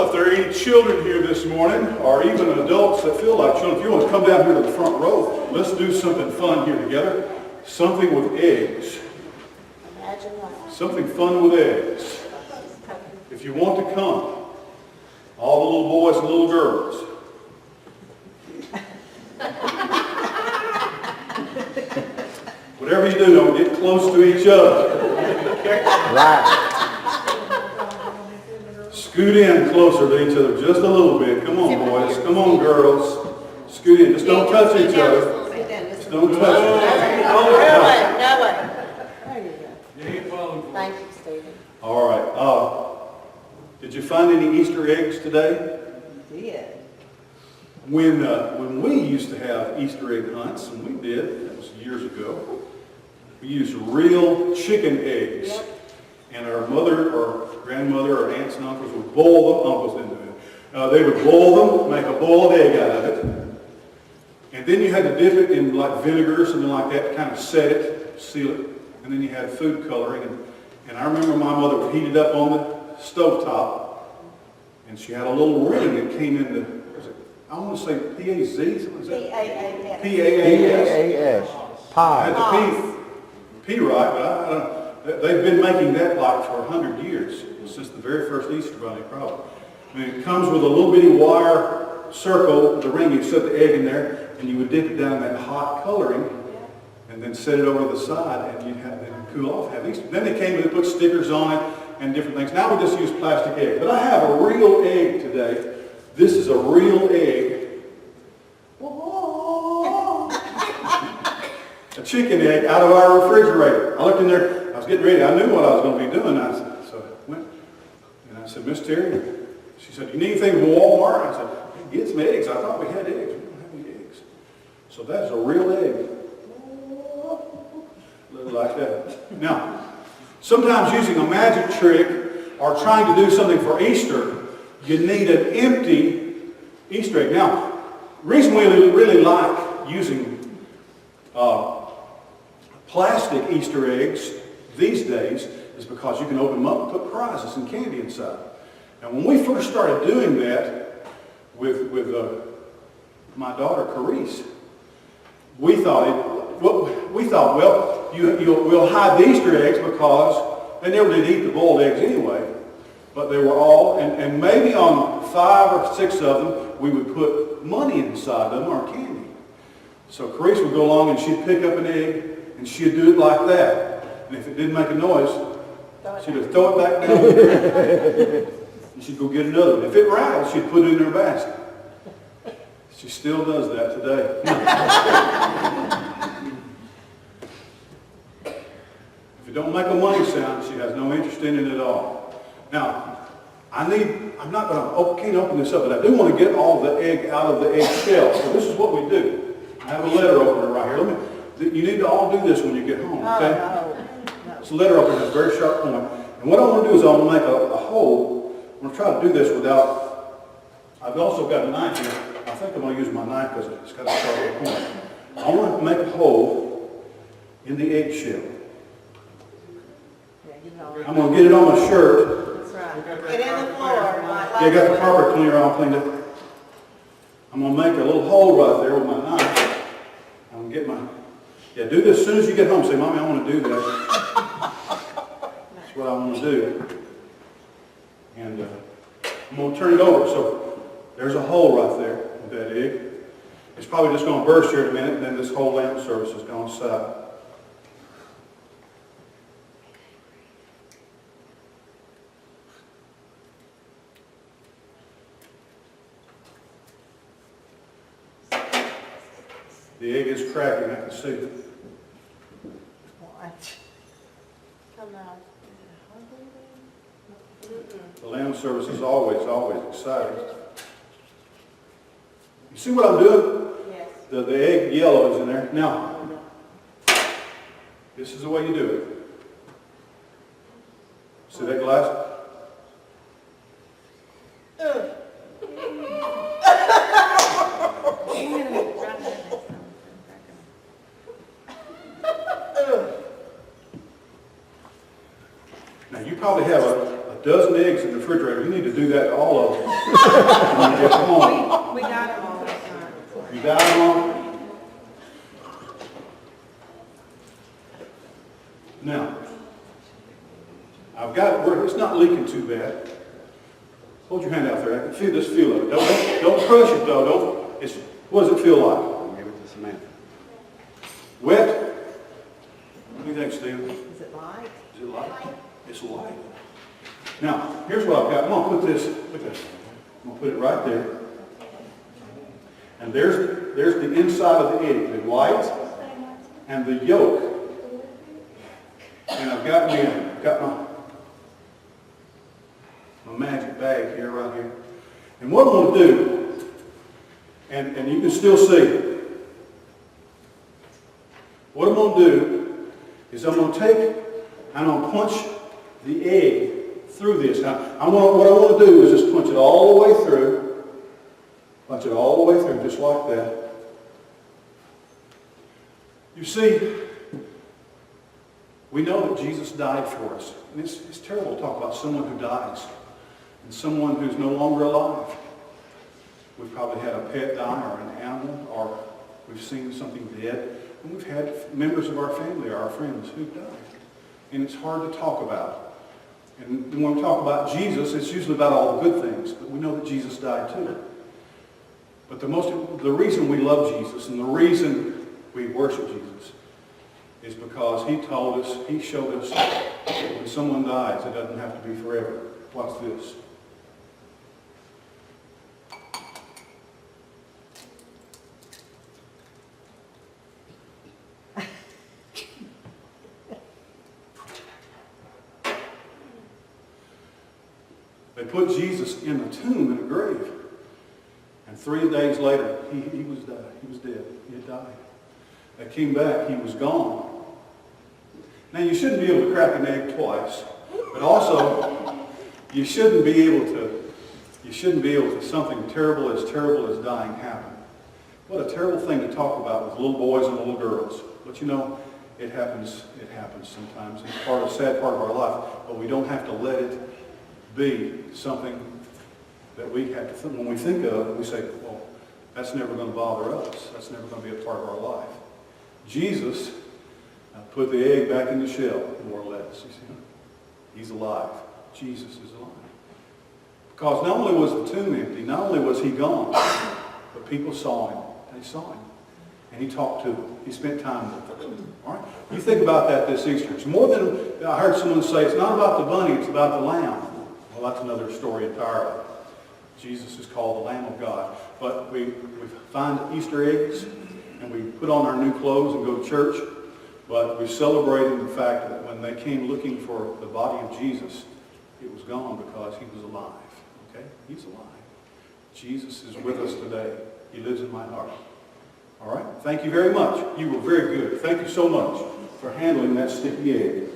if there are any children here this morning, or even adults that feel like children, if you want to come down here to the front row, let's do something fun here together. Something with eggs. Something fun with eggs. If you want to come, all the little boys and little girls. Whatever you do, don't get close to each other. Right. Scoot in closer to each other just a little bit. Come on, boys. Come on, girls. Scoot in. Just don't touch each other. Just don't touch each other. No way. There you go. Thank you, Stephen. All right. Did you find any Easter eggs today? We did. When we used to have Easter egg hunts, and we did, that was years ago, we used real chicken eggs. Yep. And our mother or grandmother or aunts and uncles would boil them. Uncles didn't do it. They would boil them, make a boiled egg out of it. And then you had to dip it in like vinegar or something like that to kind of set it, seal it. And then you had food coloring. And I remember my mother would heat it up on the stovetop. And she had a little ring that came into, I want to say P-A-Z, something like that? P-A-A-S. P-A-A-S. P-A-A-S. I had Pie. the P right, but I don't. They've been making that like for 100 years, since the very first Easter Bunny, probably. I mean, it comes with a little bitty wire circle, the ring. You set the egg in there, and you would dip it down in that hot coloring, and then set it over to the side, and you'd have them cool off. Have Easter. Then they came and they put stickers on it and different things. Now we just use plastic eggs. But I have a real egg today. This is a real egg. A chicken egg out of our refrigerator. I looked in there, I was getting ready, I knew what I was going to be doing. So I went, and I said, Miss Terry, she said, you need anything from Walmart? I said, get some eggs. I thought we had eggs. We don't have any eggs. So that's a real egg. A little like that. Now, sometimes using a magic trick or trying to do something for Easter, you need an empty Easter egg. Now, the reason we really like using plastic Easter eggs these days is because you can open them up and put prizes and candy inside. Now, when we first started doing that with my daughter Carice, we thought, well, we'll hide the Easter eggs because they never did eat the boiled eggs anyway. But they were all, and maybe on 5 or 6 of them, we would put money inside them or candy. So Carice would go along and she'd pick up an egg and she'd do it like that. And if it didn't make a noise, she'd just throw it back down. And she'd go get another one. If it rattled, she'd put it in her basket. She still does that today. If it don't make a money sound, she has no interest in it at all. Now, I'm not going to, can't open this up, but I do want to get all the egg out of the egg shell. So this is what we do. I have a letter opener right here. You need to all do this when you get home, okay? No. It's a letter opener, has a very sharp point. And what I want to do is I want to make a hole. I'm going to try to do this without, I've also got a knife here. I think I'm going to use my knife because it's got a sharp point. I want to make a hole in the eggshell. I'm going to get it on my shirt. That's right. Get in the floor. Yeah, I got the carpet cleaner all cleaned up. I'm going to make a little hole right there with my knife. I'm going to get my, do this as soon as you get home. Say, Mommy, I want to do that. That's what I want to do. And I'm going to turn it over. So there's a hole right there with that egg. It's probably just going to burst here in a minute, and then this whole lamp service is going to stop. The egg is cracking, I can see it. What? Come out. The lamb service is always exciting. You see what I'm doing? Yes. The egg yellow is in there. Now, this is the way you do it. See that glass? Now you probably have a dozen eggs in the refrigerator. You need to do that to all of them. When you get home. We got them all this time. You got them all? Now, I've got it where it's not leaking too bad. Hold your hand out there. I can feel this feel of it. Don't crush it though. What does it feel like? Give it to Samantha. Wet? What do you think, Steve? Is it light? Is it light? It's light. Now, here's what I've got. I'm going to put this, look at this. I'm going to put it right there. And there's the inside of the egg, the white and the yolk. And I've got my magic bag here, right here. And what I'm going to do, and you can still see it. What I'm going to do is I'm going to take and I'm going to punch the egg through this. Now, what I want to do is just punch it all the way through. Punch it all the way through, just like that. You see, we know that Jesus died for us. And it's terrible to talk about someone who dies and someone who's no longer alive. We've probably had a pet die or an animal, or we've seen something dead. And we've had members of our family or our friends who've died. And it's hard to talk about. And when we talk about Jesus, it's usually about all the good things. But we know that Jesus died too. But the reason we love Jesus and the reason we worship Jesus is because he told us, he showed us that when someone dies, it doesn't have to be forever. Watch this. They put Jesus in a tomb, in a grave. And 3 days later, he was dead. He was dead. He had died. They came back. He was gone. Now, you shouldn't be able to crack an egg twice. But also, you shouldn't be able to something terrible as dying happen. What a terrible thing to talk about with little boys and little girls. But you know, it happens sometimes. It's a sad part of our life. But we don't have to let it be something that we have to think. When we think of it, we say, well, that's never going to bother us. That's never going to be a part of our life. Jesus put the egg back in the shell, more or less. You see? He's alive. Jesus is alive. Because not only was the tomb empty, not only was he gone, but people saw him. They saw him. And he talked to them. He spent time with them. All right? You think about that this Easter. It's more than, I heard someone say, it's not about the bunny, it's about the lamb. Well, that's another story entirely. Jesus is called the Lamb of God. But we find Easter eggs, and we put on our new clothes and go to church. But we're celebrating the fact that when they came looking for the body of Jesus, it was gone because he was alive. Okay? He's alive. Jesus is with us today. He lives in my heart. All right? Thank you very much. You were very good. Thank you so much for handling that sticky egg.